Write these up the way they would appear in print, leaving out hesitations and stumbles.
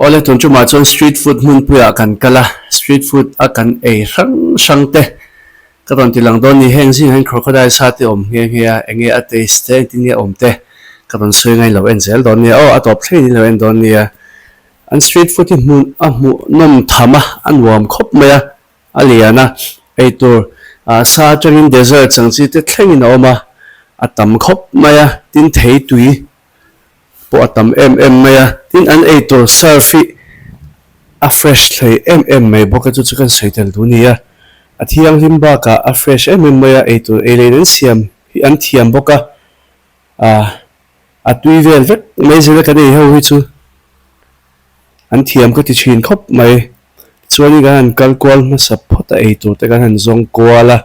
ole tun chu ma chon street food mun puya kan kala street food akan ei rang te ka ton tilang don ni heng sing heng crocodile sa te om nge nge enge a taste te ni om te ka ton sui ngai lo en zel don ni o atop thlei ni lo en don ni an street food hi mun a mu nom thama an wam khop maya aliana ei tur sa changin dessert changchi te thlengin oma atam khop maya tin thei tui po atam maya tin an ei tur surfi a fresh thlei mai boka chu chu kan soitel du nia a thiang him ba ka a fresh maya ei tur ei lein siam hi an thiam boka a tui vel vek mai zela ka nei ho hi chu an thiam ko ti chin khop mai chuani ga an kal kwal ma sap phota ei tur te kan han zong kwala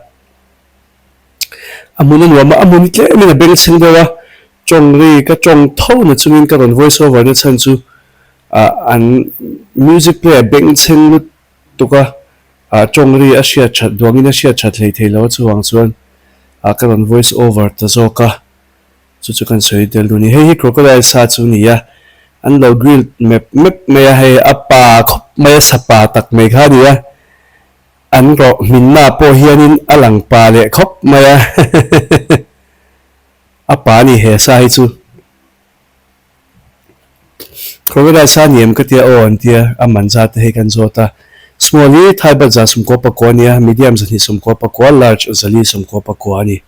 amunan wa ma amun tle mina bel sing dewa chong ri ka chong tho na chunin ka ron voice over na chan chu an music player beng cheng lu tuka chong ri a sia chat duangin a sia chat lei thelo chuang chuan ka ron voice over ta zoka chu chu kan soi del du ni hei crocodile sa chu ni ya an lo grill map me hei apa khop me sapa tak me kha ni ya an ro min na po hianin alang pa le khop maya apa ni he sa hi chu crocodile sa niam ka tia on tia aman za te he kan zota small ni thai ba za sum ko pa ko nia medium za ni sum ko pa ko large zali sum ko pa ko ani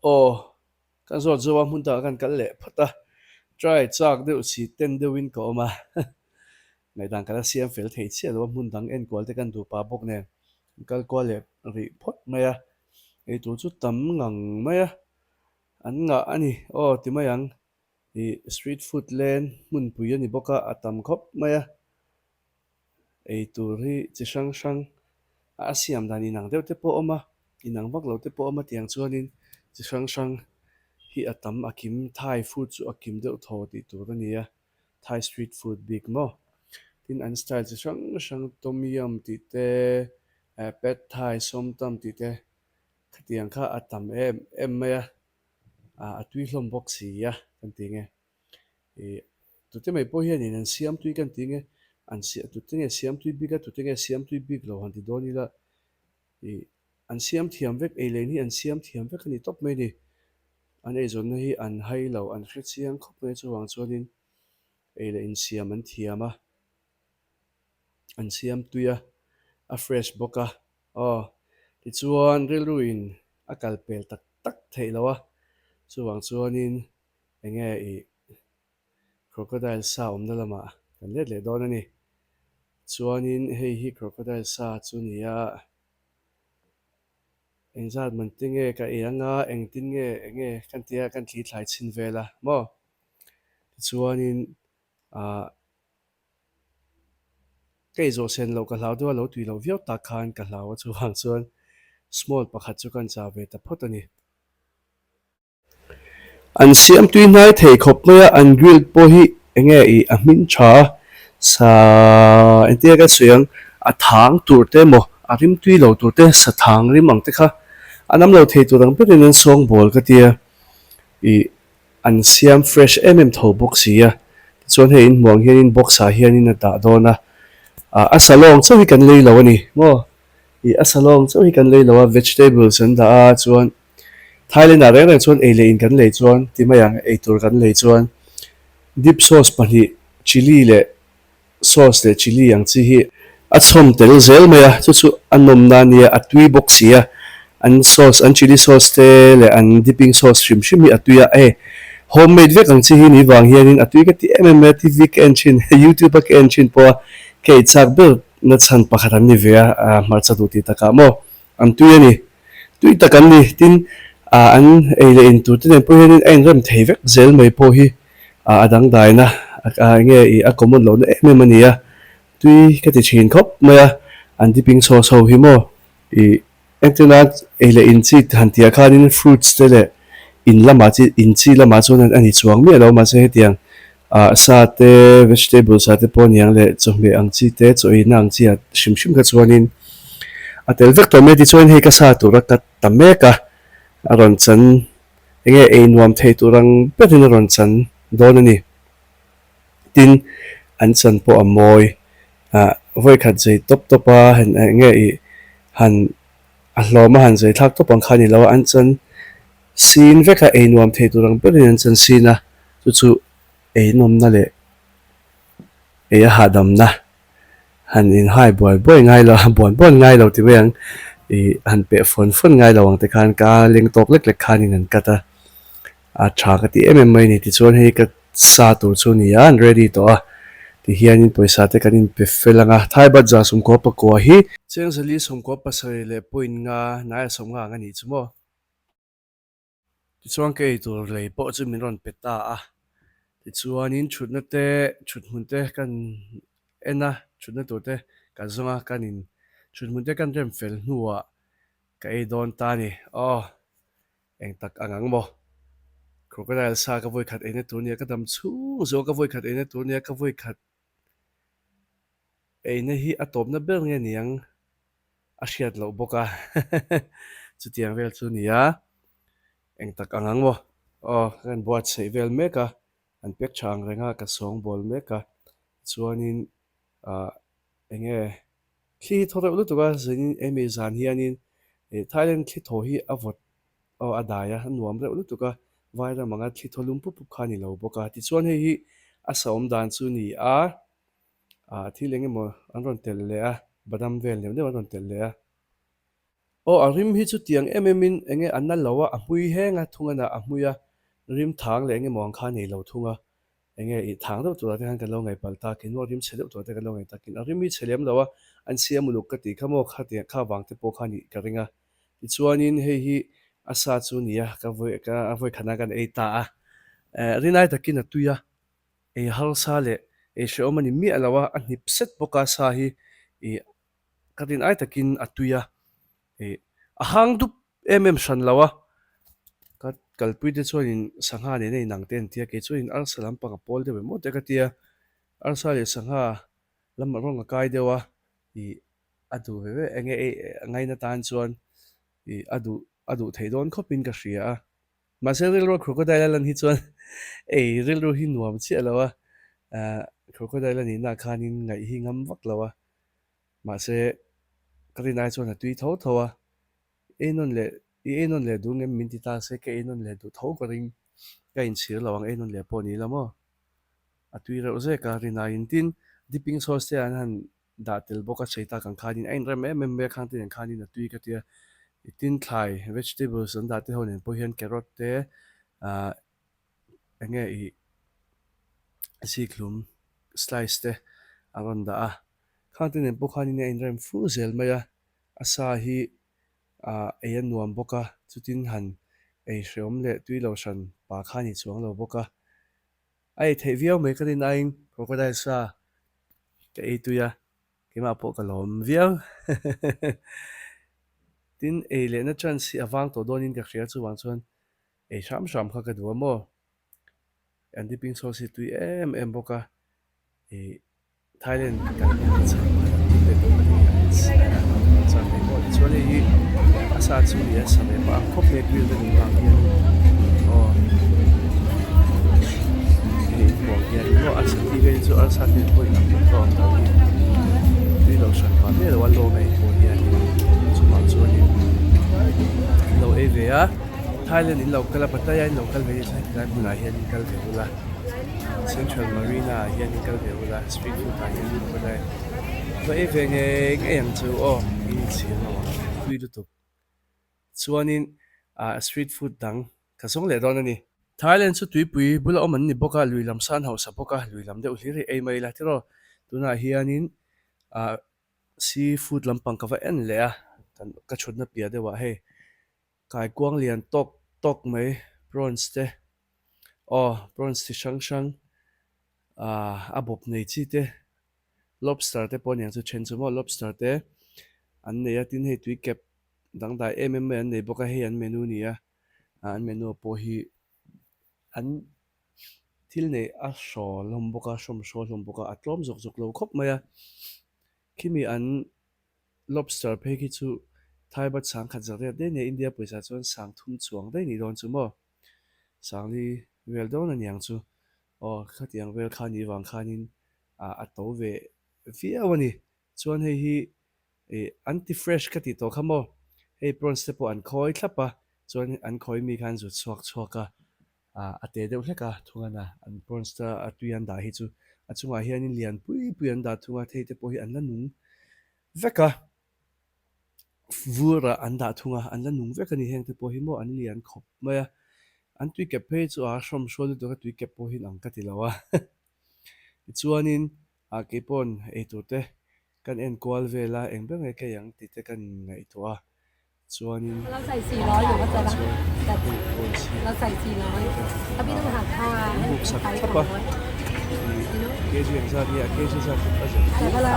o kan zo zo mun ta kan kal le phata try chak de si ten de win ko ma ngày đang cái xem phim thấy chết rồi muốn đăng en qual thì cần đủ ba bốc nè cái qual lệ ri phốt mày à ấy tụi chút tấm ngang mày à anh ngã anh đi thì mày ăn thì street food lên muốn bùi anh đi bốc à tấm khóc mày à ấy tụi ri chỉ sang xem đàn đi nàng đeo tiếp bộ mà đi nàng vác lâu tiếp bộ mà tiếng chuan đi chỉ sang hi tấm kim Thai food chu kim đeo thô thì tụi đó nè Thai street food big mo tin an style chi sang tom yum ti te pad thai som tam ti te khatiang kha atam maya tui hlom box hi ya kan tinge tu te mai po hian in an siam tui kan tinge an si tu te nge siam tui big tu te nge siam tui big lo han ti doni la an siam thiam vek ei le ni an siam thiam vek ani top mai ni an ei zon hi an hai lo an hret siang khop mai chuwang chuanin ei le in siam an thiama an siam tuya a fresh boka ti chuan ril ruin a kalpel tak tak thei lawa chuwang chuanin enge crocodile sa omna lama kan le don ani chuanin hei hi crocodile sa chu nia engzat man tinge ka anga eng tin nge kan tia kan thli thlai chin vela mo chuanin cái zo sen lo ka hlau do lo tui lo viau ta khan ka hlau chu hang chuan small pakhat chu kan cha ve ta phot ani an siam tui nai thei khop maya an grill po hi enge a min tha sa entia ka suyang a thang tur te mo a rim tui lo tur te sa thang rim ang te kha anam lo thei turang pe nen song bol ka tia an siam fresh tho box ya chuan he in muang hian in box a hian in da dona asalong so we kan lei lo ani mo asalong so we kan lei lo vegetables and da chuan Thailand a reng chuan ei le in kan lei chuan ti mai ang ei tur kan lei chuan dip sauce pani chili le sauce le chili ang chi hi a chom tel zel mai a chu anom na ni a tui box ya an sauce an chili sauce te le an dipping sauce shim hi atuya homemade vek ang chi hi ni wang hianin atui ka ti ti weekend chin YouTube ka en chin po cái chắc biết nó chăn pakhat an ni ve a marcha du ti taka mo an tui ani tui takan ni tin an ei le in tu ten po hin en ram thei vek zel mai po hi adang dai na nge a common lo na mani a tui ka ti chin khop maya an dipping sauce ho hi mo internet ei le in chi han tia khanin fruits te le in lama chi in chi lama chuan ani chuang mi lo ma se hetiang sa te vegetables sa te pon yang le chome ang chi te choi nang chi a shim ka chuanin a tel vek to me ti chuan he ka sa tu ra ka tamme ka aron chan enge nuam thei turang petin ron chan don ani tin an chan po a mawi voi khat zei top topa han nge I han a hlawma han zei thak topang kha ni lo an chan sin veka ei nuam thei turang berin an chan sina chu chu ei nom na le ei a hadam na han in hai boy boy ngai lo bon bon ngai lo ti bang I han pe phone ngai lo ang te khan ka leng tok lek lek khan in an kata a tha ka ti em mai ni ti chuan hei ka sa tur chu ni an ready to a ti hianin poisa te kanin pe felanga thai ba ja sum ko pa ko hi cheng zali sum ko pa sai le point nga na som nga ngani chumo ti chuan ke tur le po chu min ron peta a ti chuanin thutna te thutmun te kan ena thutna tur te ka zonga kanin thutmun te kan rem fel hnuwa ka ei don ta ni eng tak angang mo crocodile sa ka voi khat ene tur nia ka dam chu zo ka voi khat ene tur nia ka voi khat ene hi atop na ber nge niang a hriat lo boka chu tiang vel chu nia eng tak angang mo kan buat sei vel meka an pek chang renga ka song bol meka chuanin enge khi thore ulu tuka zin eme zan hianin Thailand khi tho hi avot adaya nuam re ulu tuka vaira manga khi tholum pu pu khani lo boka ti chuan hei hi a som dan chu ni thil enge mo an ron tel le a badam vel ne an ron tel le a arim hi chu tiang in enge an na lawa a hui henga thungana a huia rim thang le enge mong kha nei lo thunga enge I thang do tu ate han kan lo ngai palta kin no rim chele tu ate kan lo ngai takin arim mi chelem lawa an siam muluk ka ti khamo kha te kha wang te po kha ni ka ringa ti chuanin hei hi asa chu nia ka voi khana kan ei ta rinai takin a tuya har sa le shomani mi alawa a hnip set boka sa hi kadin ai takin a tuya a hang dup shan lawa ka kalpui te chuanin sangha ne nei nang ten tia ke chuanin arsalam panga pol de mo te ka tia arsa le sangha lam ronga kai dewa adu ve enge ngai na tan chuan adu theidon khopin ka hria ma se ril ro crocodile lan hi chuan ril ro hi nuam chi alawa crocodile ni na khanin ngai hi ngam vak lawa ma se karinai chuan a tui tho thowa enon le du ngem min ti ta se ke enon le du tho ko ring ka in sir lawang enon le poni lamo atui ro ze ka rina in tin dipping sauce te an han da tel boka cheita kan khanin ein rem me khang tin khanin atui ka tia tin thai vegetables an da te honen po hian carrot te enge siklum slice te aron da khang tin po khanin ein rem fu zel maya asa hi eyan nuam boka chutin han hreom le tui lo shan pa khani chuang lo boka ai thei viau me karin aing crocodile sa ke tuya ke ma po kalom viau tin le na chan si awang to donin ka khria chu wang chuan sham sham kha ka du mo and dipping sauce tui boka Thailand kan chan le to chan le mo chuan hi asa chu ya sa le pa khop le grill de ni wang hian hian no asa ti ge chu asa ti poi na to ta ni lo shan pa me lo lo nei po hian chu ma chu ni lo ve a Thailand in local pataya in local ve sai ta huna hian in kal ve ula Central Marina hian in kal ve ula street food ta hian in ko dai to ve nge yang chu in chi no tui du tu chuanin street food dang ka song le don ani Thailand chu tui pui bula oman ni boka luilam san ho sa boka luilam de uhliri ei mai la tiro tuna hianin seafood lampang ka va en le a kan ka chutna pia de wa he kai kuang lian tok mai prawns te prawns ti shang shang abop nei chi te lobster te pon yang chu chen chu mo lobster te an nei a tin hei tui kep dang dai an nei boka he an menu ni a an menu po hi an thil nei a shawl lom boka shom shawl lom boka atlom zok zok lo khop maya kimi an lobster phe ki chu thai bat sang khat zare de ne India paisa chuan sang thum chuang dai ni don chu mo sang li wel don an yang chu o khatiang vel khani wang khanin a to ve fiawani chuan hi anti fresh khati to khamo hei prawns te pawh an khawi thlapa chuan an khawi mi khan zu chuak ate deuh hleka thunga na an prawns ta a tui an dah hi chu a chungah hianin lian pui an dah thunga thei te pawh hi an la nung veka vura an dah thunga an la nung veka ni heng te pawh hi mo an lian khop mai a an tui kep phei chu a hrom hrual tu ka tui kep pawh hin ang ka ti lawa chuanin a ke pon ei tur te kan en kual vela eng beng e ke yang ti te kan ngai thua chuanin เราใส่400อยู่ก็จะละแต่ prawns hi เราใส่400ถ้าพี่ต้องหักค่าให้ buk sak ไป thapa 200 ke ji ang sa ni a ke ji sa a ja แต่ก็เรา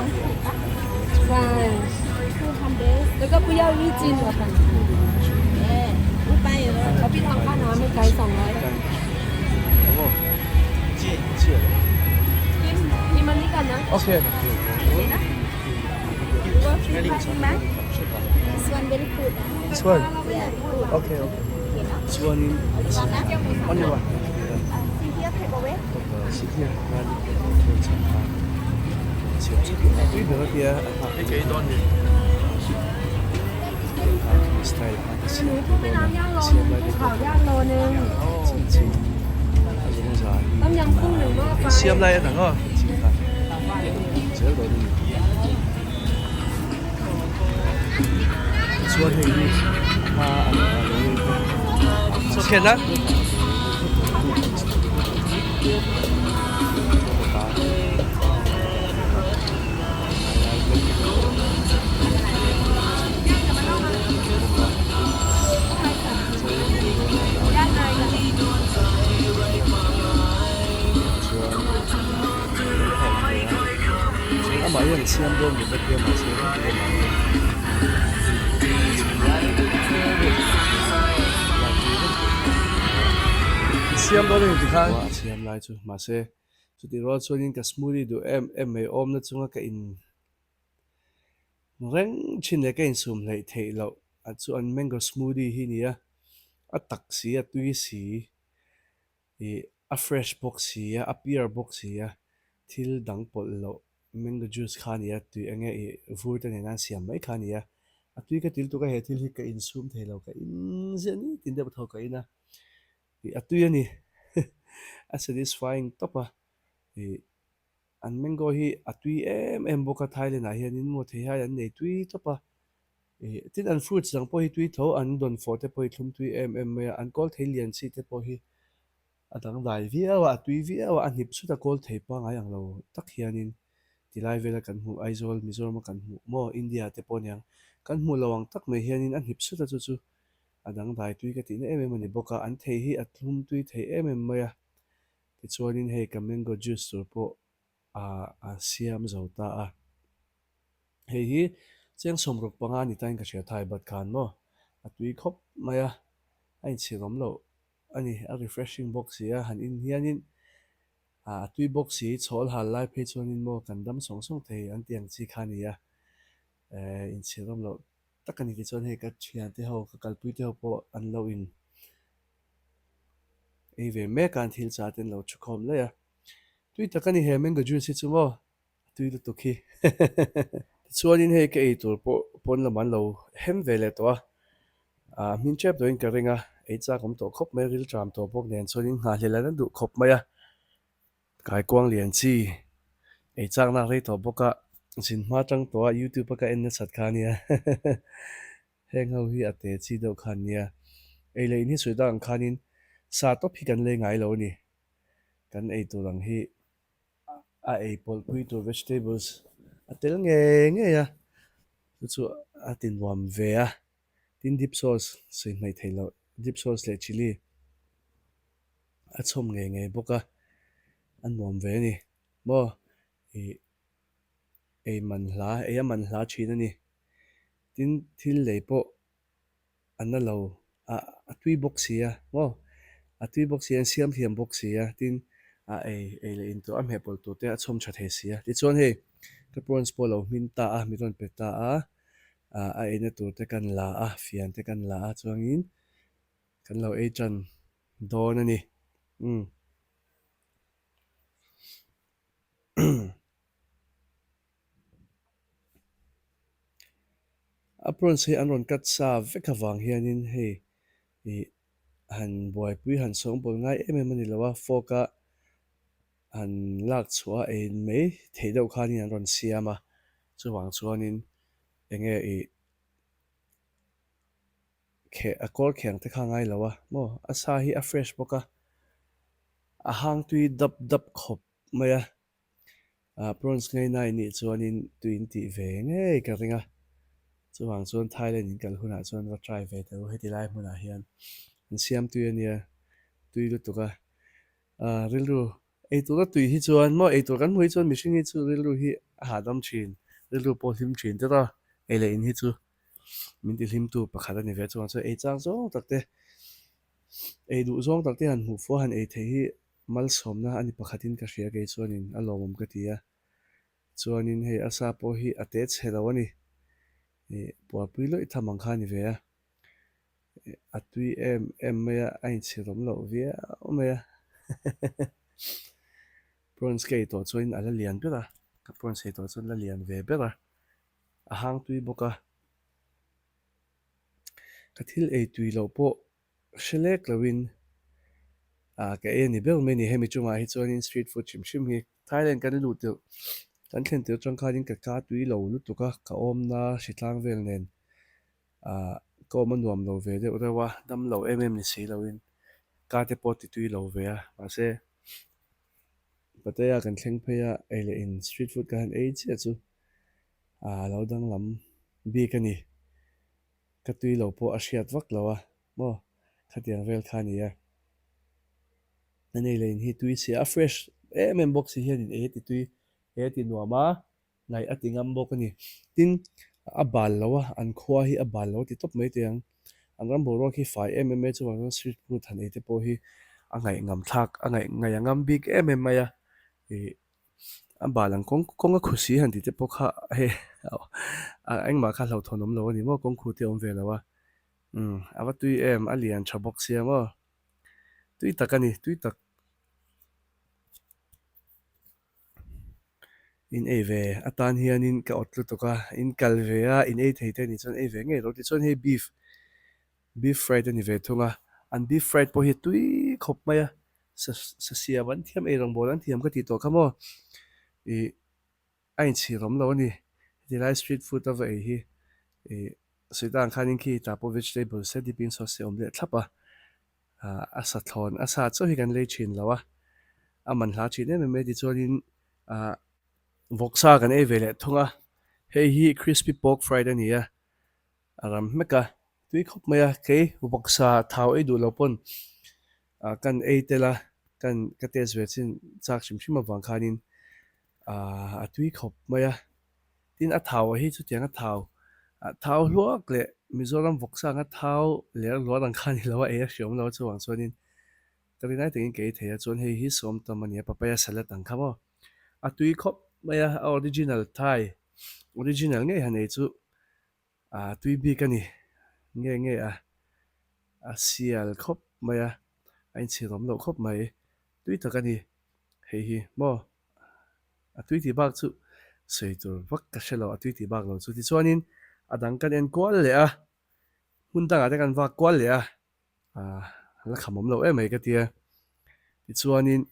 ใช่แล้วก็不要一斤了反正แล้วพี่ทำค่าน้ำไม่ไกล200 kan amo chia le กินมันนี่กันนะ okay This one very good. this one Yeah, good. okay Okay, no? chuanin only one See here, takeaway. sit here ran chiều tui được kia cái cây đón đi style ha หนูพูดไปน้ำย่างโลนึงภูเขาย่างโลนึง chính chính anh cũng dài ต้มยำกุ้ง1 หม้อไฟ xem lại thằng đó chính là chế độ đi xuân thì đi anh số tiền đó mấy thằng xem luôn một cái kia mà xem xem đó thì khai xem lại chứ mà xem chú thì rồi cho nên cái smoothie đồ em mấy ôm nó chung cái in reng chin lại cái in sum lại thấy lâu à chú anh mango smoothie hi nia à tắc xí à tui xí a fresh box xí a pear box xí thil dang pol lo mango juice khania tui ange vur te nan siam mai khania atui ka til tu ka he thil hi ka in sum thelo ka in zeni tin de tho ka ina atui ani a satisfying topa an mango hi atui em boka thailand a hian in mo the ha an nei tui topa tin an fruits dang po hi tui tho an don for te po hi thlum tui me an kol thelian chi te po hi adang dai viawa tui viawa an hip su ta kol thei pa ngai ang lo tak hianin tilai vela kan hmu aizawl mizoram kan hmu mo india te pawh niang kan hmu lawang tak mai hianin an hip suta chu chu adang dai tui ka tin em ani boka an thei hi a thlum tui thei mai a ti chuanin hei ka mango juice tur pawh a siam zo ta a hei hi chiang somruk panga ni tain ka hria thai bat khan mo a tui khop mai a ain chirom lo ani a refreshing box hi a han in hianin tui box hi chhawl hal lai phei chuanin mo kan dam song thei an tiang chi khania in chirom lo takani ti chuan hei ka thian te ho ka kalpui te ho pawh an lo in ei ve me kan thil cha ten lo thukhom le a tui takani he mango juice hi chu mo tui lu tukhi chuanin hei ka ei tur pawh pon laman lo hem ve le to min chep doin ka ringa ei cha kom to khop mai ril tram to bok nen chuanin nga hlela na du khop mai a kai kwang lian chi ei chak na rei to boka sin hma tang to youtube ka en na chat khania heng ho hi ate chi do khania ei le ni sui dang khanin sa to phi kan le ngai lo ni kan ei tu lang hi ei pol pui tu vegetables atel nge ya chu atin wam ve a tin dip sauce sei mai thailo dip sauce le chili a chom nge boka an wam ve ni mo ei a man hla thina ni tin thil lei pawh an na lo tui box hi a mo a tui box hi an siam thiam box hi a tin ei le in to am he pol tu te a chom that he si a ti chuan hei ka prawns pawh lo hmin ta a mi ron pe ta a ei na tur te kan la a fian te kan la a chuangin kan lo ei chan dawn ani apron se an ron kat sa veka wang hianin hei i han buai pui han sawng bol ngai em em ani lawa foka han lak chua ein mei thei deuh khanin an ron siama chuwang chuanin enge i a kawr kheng te kha ngai lawa mo a sa hi a fresh boka a hang tui dap dap khop maya prawns ngai nai ni chuanin tuin ti ve ngei ka ringa chuwang chuan Thailand in kal huna chuan va try ve te heti lai hmuna hian an siam tui ania tui lu tuka rilru ei tura tui hi chuan mo ei tur kan hui chuan mihring hi chu rilru hi a hadam thin rilru pawh hlim thin te ta ei le in hi chu min ti hlim tu pakhat ani ve chuan chu ei chang zawng takte ei duh zawng takte han hmu fua han ei thei hi mal sawmna ani pakhatin ka hria ke chuanin a lawmam ka tia chuanin hei a sa pawh hi a te chhelo ani buapui loi thamang kha ni ve a tui em em maya a in chirom lo via maya prawns ke to chuan ala lian bera ka prawns he to chuan la lian ve bera a hang tui boka ka thil ei tui lo pawh hrilek lovin ka e ni bel me ni hemi chunga hi chuanin street food chim hrim hi Thailand kan lu tel kan thlen tel tangkhanin ka ka tui lo lu tuka ka awmna hritlang vel nen ka awma nuam lo ve deuh rewa dam lo em em ni sei loin ka te pawh ti tui lo ve a ase pataya kan thleng phei a ei le in street food ka han ei chia chu lo dang lam bik ani ka tui lo pawh a hriat vak lo a mo khatiang vel kha ni a nei le in hi tui se a fresh em em box hi hian in e ti tui e ti nuama ngai a tingam bawk ani tin a bal lo a an khua hi a bal lo ti top mai te ang an ram bo ro khi fai em em chu wang street food han e te pawh hi a ngai ngam thak a ngai ngam bik em em mai a bal ang kong a khusi han ti te pawh kha he engma kha hlo thonom lo ani mo kong khu te om ve lo a ava tui em a lian tha box hi mo tui tak ani tui tak in ei ve atan hianin ka otlu toka in kal ve a in ei thei te ni chuan ei ve nge ro ti chuan hei beef fried ani ve thunga an beef fried pawh hi tui khop mai a sa siam an thiam ei rang bol an thiam ka ti to khamo i a in chi rom lo ani ti lai street food ava ei hi soitang khanin khi ta pawh vegetable se dipping sauce se om le thlapa a sa thlon a sa chu hi kan lei thin lo a man hla thin em em ti chuanin voksa kan ei ve le thunga hei hi crispy pork fried ani a ram meka tui khop mai a ke voksa thau ei du lo pon kan ei tela kan ka tes ve chin chak chim chim awang khanin a tui khop mai a tin a thau hi chu tiang a thau luak le mizoram voksa nga thau le lo dang khani lo e hriom lo chuang chuanin karinai tengin ke theia chuan hei hi som tamania papaya salad ang khamo a tui khop mai a original Thai original nge hanei chu tui bik ani nge a sial khop mai a ein chirom lo khop mai tui tak ani hei hi mo a tui ti bak chu sei tur vak ka shelo a tui ti bak lo chu ti chuanin adang kan en kwal le a hun tanga te kan vak kwal le a la khamom lo em mai ka tia ti chuanin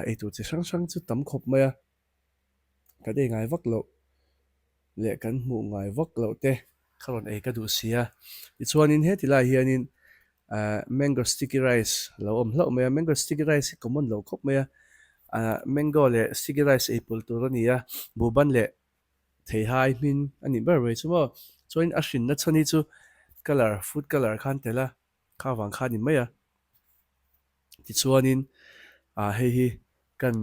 ei tur chi hrang hrang chu tam khop mai a ka de ngai vak lo le kan hmu ngai vak lo te kharon ei ka du sia ti chuanin he ti lai hianin mango sticky rice lo om hlo mai a mango sticky rice common lo khop mai a mango le sticky rice ei pul tur ani a buban le thei hai min ani ber we chu mo chuan a hrin na chani chu color food color khan tela kha wang kha ni mai a ti chuanin hei hi kan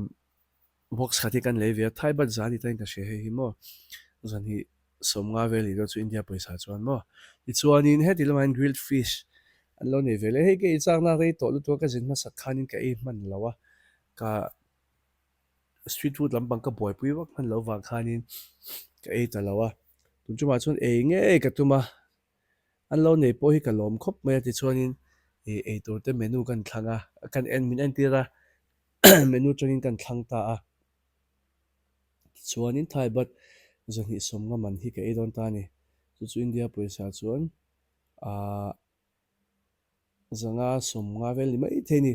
box khati kan levia thai ban zani tain ka she hei hi mo zan hi somnga veli ro chu India paisa chuan mo ti chuanin he tilman grilled fish an lo nei vele hei ke chang na rei to lu to ka jin ma sak khanin ka ei man lawa ka street food lampang ka boy pui wak man lo wang khanin ka ei ta lawa tum chuma chuan ei nge ka tuma an lo nei pawh hi ka lawm khop mai ti chuanin ei tur te menu kan thlanga kan en min en tira menu tangin kan thlang ta a chuanin thai bat zan hi som nga man hi ka ei don ta ni chu India pawisa chuan zanga som nga vel ni mai the ni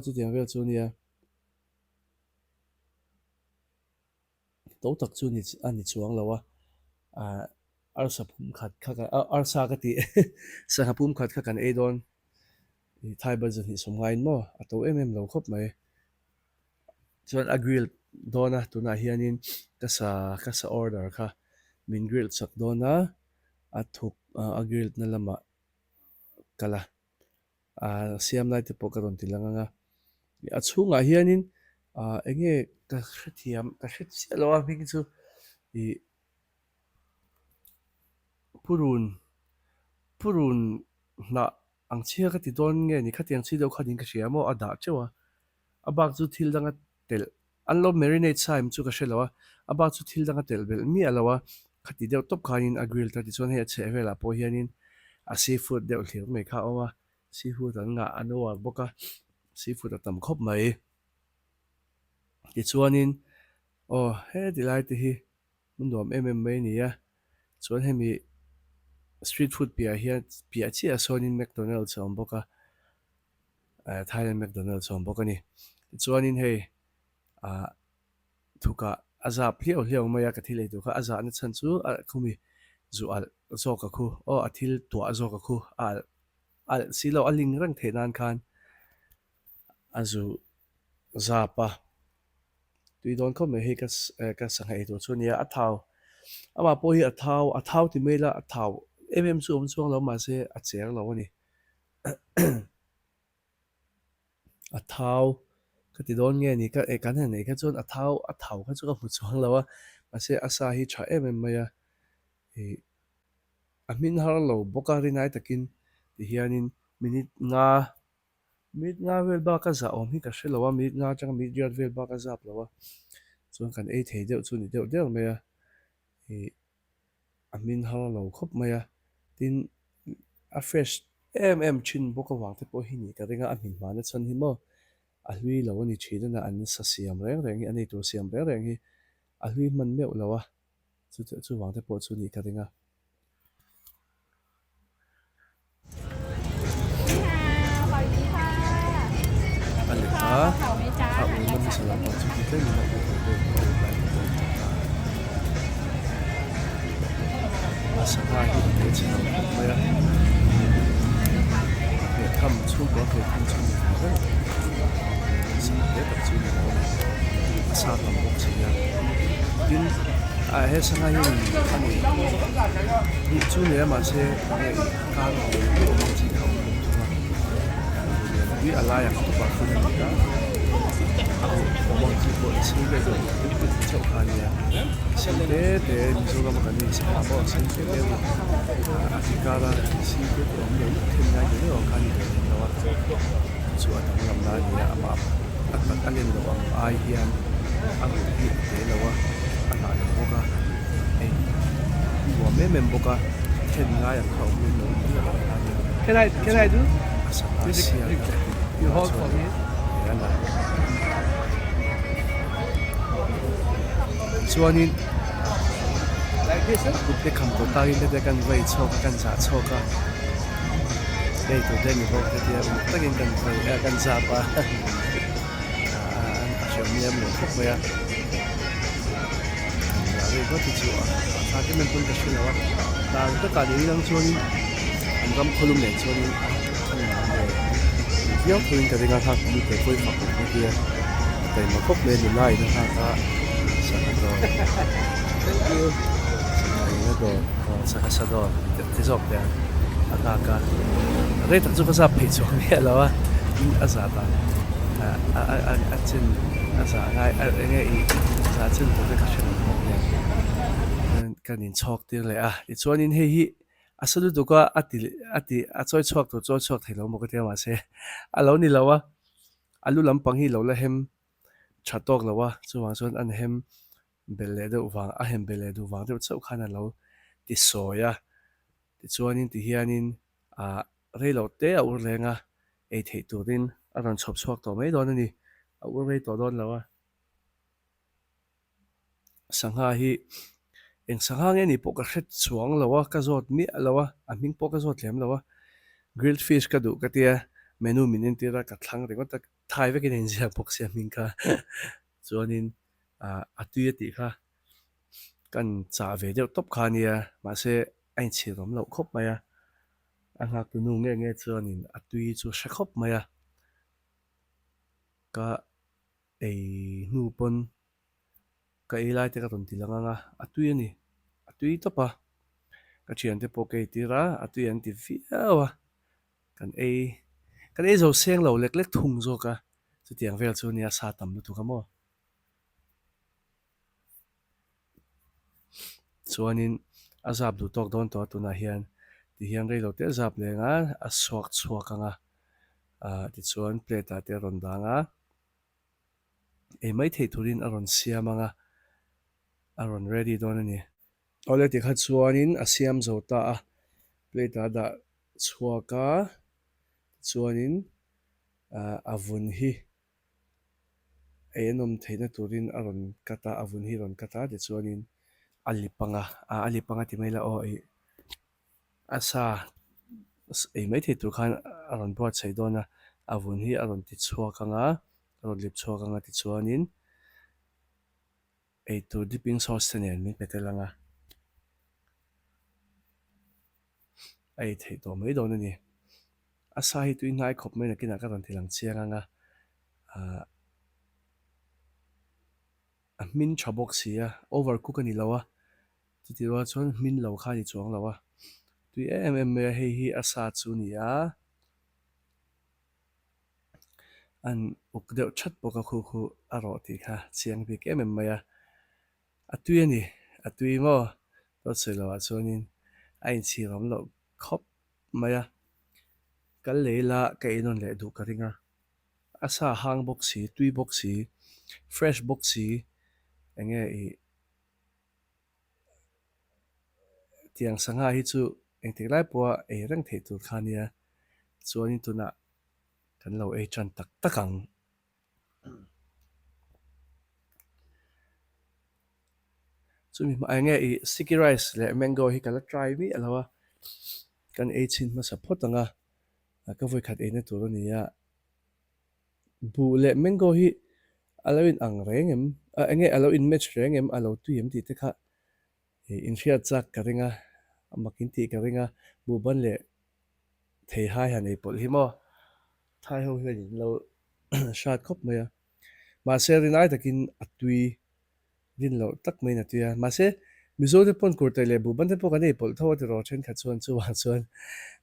chu tiang vel chu nia to tak chu ni ani chuang lawa arsa phum khat kha ka arsa ka ti sa phum khat kha kan ei don thai bat zan hi som nga in mo ato lo khop mai chuan a grill dona tuna hianin kasa order kha min grill chak dona a thup a grill na lama kala siam lai te pawh ka rawn ti lang anga a chhungah hianin enge ka hrethiam ka hret sia lo a hming chu i purun hna ang chia ka ti dawn nge ni kha tiang chi deuh khatin ka hria maw a dah ṭeuh a bak chu thil danga tel an lo marinate sa im chu ka hre lo a bak chu thil danga tel bel mi a lo a khati deuh top khanin a grill ta ti chuan hei a chheh vela pawh hianin a seafood deuh hlir mai kha awma seafood an nga an uar bawk a seafood a tam khawp mai ti chuanin he ti lai te hi mun nuam mai ni a chuan hemi street food piah chiah sawnin McDonald's a awm bawk a Thailand McDonald's a awm bawk ani chuanin hei thuka a zap hliau mai a ka thil ei tur kha a zah na chan chu a khumi zu al zawk a khu a thil tuah zawk a khu al silo a ling rang the nan khan a zu zapa tui dawn khawp mai hei ka sangha ei tur chu nia a thau ama pawh hi a thau ti mai la a thau chu awm chuang lo mahse a cher lo ani a thau ka ti dawn nge ni ka kan han nei kha chuan a thau kha chu ka hmu chuang lo a mahse a sa hi tha mai a a hmin har lo bawk a rinai takin ti hianin minute nga vel ba ka za awm hi ka hre lo a minute nga atanga minute riat vel ba ka zap lo a chuan kan ei thei deuh chu ni deuh mai a a hmin har lo khawp mai a tin a fresh em thin bawk a wang te pawh hi ni ka ringa a hmin hmana chan hi maw a hlui lo ani thidana an sa siam reng hi an ei tur siam reng hi a hlui hman meuh lo a chu wang te pawh chu ni ka ringa ale ta a u man sa la chu ti tlai ni na ko ko a sa ha hi te china mai a ke tham chu ko ke tham chu ni ka sa te ta chu ni lo sa tam bok chi ya tin a he sa ha hi ani ni chu ni ma se ka lo ko chi ka we alaya to ba khu ni ka a mo chi ko chi ge do ni chu kha ni ya sin de ni zo ga ma ka ni sa ba sin de a ti ka ra si ge do ni thin na ge o kha ni de no wa chu a tam lam na ni ya ma at alen lo ang ai hian ang hi de lo wa a na lo ko ka ei wa mem bo ka thin nga ya khau ni no Can I do? Asia You hold for me. chuanin Like this, huh? kutte kham ko tarin te kan vai chok kan za choka dei to den ho te dia takin kan vai kan za pa an asham niam lo khop ya re ko ti chu a ta ke men pun ka shila wa ta ta ka ni lang chuanin an gam kholum le chuanin yo pun ka ringa ha ni te koi fa ko dia tai ma khop le ni lai na ha ka sa do Thank you. na do sa do ti zop ya ka re ta chu ka sa pe chu ni la wa a za ta a chin a za ngai a nge I za chin to ka shen mo ya kan in chok ti le I chuanin hei hi asadu du ka ati a choi chok to choi chok thei lo mo ka te ma se a lo ni lo wa alu lampang hi lo la hem thatok lo wa chuwang chuan an hem belle de wang a hem belle du wang de chau khana lo ti soya ti chuanin ti hianin a reilo te a ur lenga ei thei turin a ron chhop chhuak to mai don ani a ur rei to don lo wa sangha hi eng sangha nge ni pawh ka hret chuang lo a ka zawt mi lo a a hming pawh ka zawt hlem lo a grilled fish ka duh ka tia menu min in tira ka thlang ringaw tak thai vekin in ziak bawk sia hming kha chuanin a tui a tih kha kan cha ve deuh top kha nia mahse a in chhir awm lo khawp mai a a nghak tu nu nge nge chuanin a tui chu hre khawp mai a ka ei hnu pon ka ei lai te ka rawn ti lang anga a tui ani a tui topa ka thian te pawh kei tira a tui an ti viau a kan ei zo seng lo lek lek thung zawk a chu tiang vel chu nia sa tam lu tu ka maw chuanin a zap du tawk dawn tawh tunah hian ti hian reilo te zap lenga a suak chhuak anga tichuan plate ah te rawn danga ei mai thei turin a rawn siam anga a rawn ready dawn ani ole ti kha chuanin a siam zo ta a plate ah dah chhuak a chuanin a vun hi ei enom theina turin a rawn cut a a vun hi rawn cut a tichuanin a lipanga a lipanga ti mai la aw ei a sa ei mai thei tur khan a rawn buat chei dawn a a vun hi a rawn ti chhuak anga a rawn lip chhuak anga tichuanin ei tur dipping sauce te nen min petel anga ei thei tawh mai dawn ani a sa hi tui hnai khawp mai na kinah ka rawn thilang chiang anga a hmin tha bawk si a overcook ani lo a chutirua chuan hmin lo kha ni chuang lo a tui em mai a hei hi a sa chu ni a an uk deuh that bawk a khu khu a rawh tih kha chiang bik em mai a a tui ani a tui maw pawh chei lo ah chuanin a in chhir awm lo khawp mai a kal leila ka ei nawn leh duh ka ringa a sa hang bawk si tui bawk si fresh bawk si enge i tiang sangha hi chu engtik lai pawh ei reng thei tur kha nia chuanin tunah kan lo ei tran tak tak ang chumi hma enge i sticky rice le mango hi kala try mi aloha kan ei chin ma support anga ka voi khat ei na tur ani a bu le mango hi alawin ang rengem enge alawin match rengem alo tuiam ti te kha in hriat chak ka ringa amakin ti ka ringa bu ban le thei hai han ei pawlh hi maw thai ho hian in lo shat khawp mai a mahse rinai takin a tui rin lo tak mai na tuia mahse mizo te pon kur te le bu ban te pawh kan ei pawlh tho ti ro then khat chuan chuwang chuan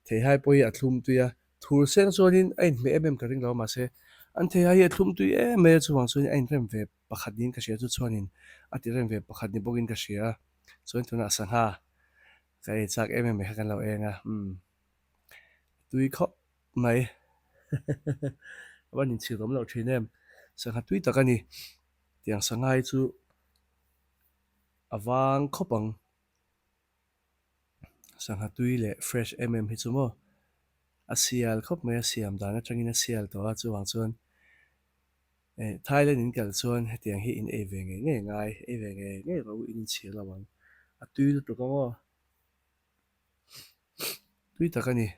thei hai pawh hi a thlum tuia thur seng chuanin a in hme em ka ring lo mahse an thei hai a thlum tui em mai chuwang chuan a in rem ve pakhat nin ka hria chu chuanin a ti rem ve pakhat ni bawkin ka hria chuan tunah sangha ka ei chak em mai kha kan lo enga tui khawp mai van in chhir awm lo thin em sangha tui tak ani tiang sangha hi chu awang khawp ang sangha tui le fresh hi chu maw a sial khawp mai a siam dan atangin a sial tawh a chuwang chuan Thailand in kal chuan hetiang hi in ei ve nge nge ngai ei ve nge nge ro in chhir lawang a tui lu tu ka maw tui tak ani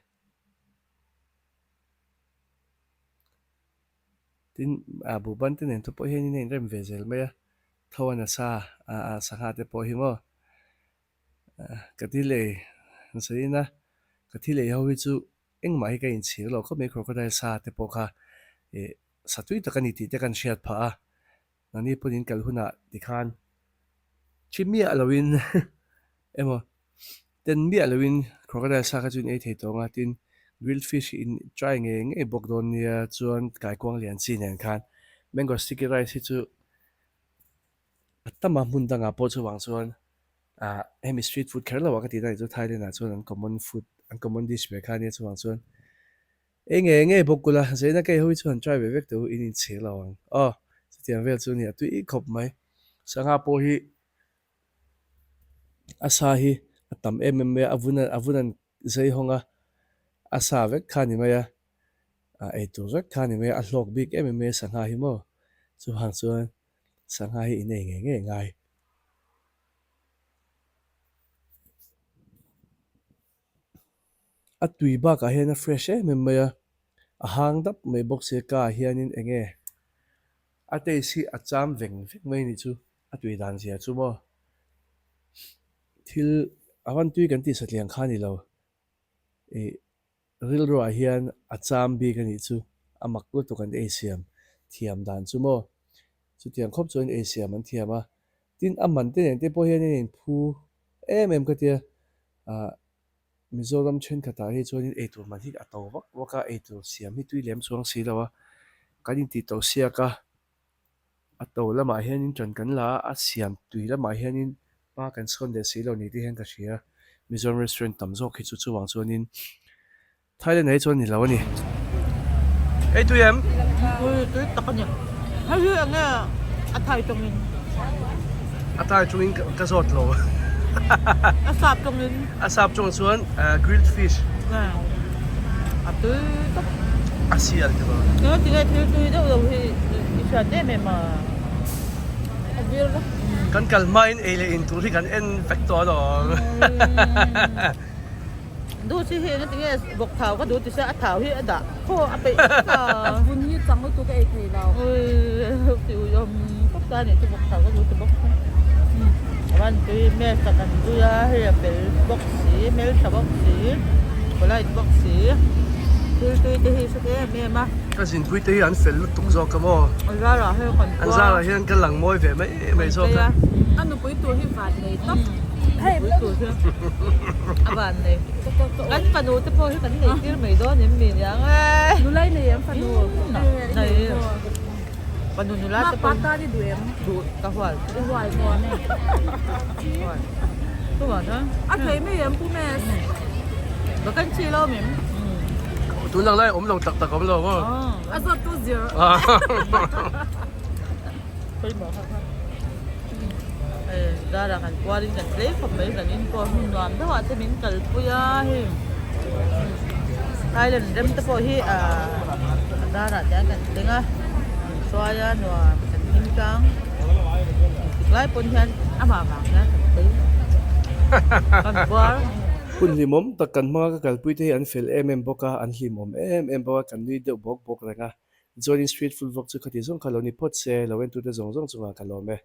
tin bu ban te nen tu pawh hian in rem ve zel mai a tho an a sa sangha te pawh hi maw ka ti le nsaina ka thi le ho hi chu engmah hi ka in chhir lo khawp mai crocodile sa te pawh kha satui tak ani ti te kan hriat pha a nani punin kal hunah ti khan chimmi alawin emaw ten mi alawin crocodile sa kha chun ei thei tawnga tin grilled fish in try nge nge bawk dawn nia chuan kai kuang lian chi nen khan mango sticky rice hi chu atama hmun dangah pawh chuwang chuan hemi street food kher lo ka ti dai chu Thailand ah chuan an common food an common dish ve kha nia chuwang chuan nge nge bawk kula zeina kei ho chuan try ve vek tu in chhir lawang tiang vel chu ni a tui khawp mai sangha pawh hi a sa hi a tam em mai avun an zei honga a sa vek kha ni mai a ei tur vek kha ni mai a hlawk bik em mai sangha hi maw chuwang chuan sangha hi in ei nge nge ngai a tui ba ka hian a fresh em mai a hang dap mai bok se ka hianin enge a te si a cham veng vek mai ni chu a tui dan sia chu mo thil awan tui kan ti satliang kha ni lo e ril ro a hian a cham bi kan ni chu a mak lu tu kan asiam thiam dan chu mo chu tiang khop chuan asiam an thiama tin a man te nen te po hian in phu em ka tia a Mizoram chen kata hi chuan ei tur man hi a to vak waka ei tur siam hi tui lem chuang si lawa kanin ti to sia ka a to lama hianin tran kan la a siam tui lama hianin pa kan son de si lo ni ti hen ka hria Mizoram restaurant tam zawk hi chu chuwang chuanin Thailand hei chuan ni lo ani ei tu em ui cái tao nhỉ hay là nghe ăn thay trong mình a tai chungin ka zot lo ăn sạp trong mình a sap chung chuan grilled fish nè à tứ tóc a sial ka ba nếu thì cái thứ tươi đâu rồi thì sợ thế mày mà ăn biết đó kan kalmain ei le in tur hi kan en vector do đôi khi nó tiếng bọc thảo có đôi thì sẽ thảo hiện đã khô ăn bị Vun hi chang tu ka ei thei lao. ôi tiểu bọc ra này thì bọc thảo có đôi thì bọcวันที่แม่สักกันดูยาให้เป็นบ็อกสีแม่สับบ็อกสีก็ไล่บ็อกสีคือที่สักแม่มา ka sin pui te hi an fel lut tuk zo ka mo อันละละให้คน an za la hian kan lang moi ve mai zo ka Anu pui tu hi vat nei top. ให้ตัวเชื่ออาบานเลยกันปนูจะพอให้กันนี่ที่ไม่โดนเนี่ยมีอย่างไง Nu lai nei em fa nu. นี่ปนูนุรัต Ma จะ pa เป็น ta di du em. ดูกระหวัด Du hwai mo nei. ตัวนะ A thei me em pu mes. แล้วกันชีเราเหม็น tu lang lai om lo tak tak om lo mo A zo tu zero.ไปบอกครับดารากันกว่าดิกันเล็กผมไม่กันอินก็หุ่นวามถ้าว่าจะมินกันปุยาเฮไทยเล่นเริ่มจะพอที่ดาราจะกันถึงสวายนัวกันนิ่งจังไล่ปนยันอามาบางนะกันกว่า hun limom takan ma ka kalpui te an fel boka an limom boka kan ni de bok renga joining street food vok chu khati zong khaloni pot se lawen tu te zong zong chunga kalome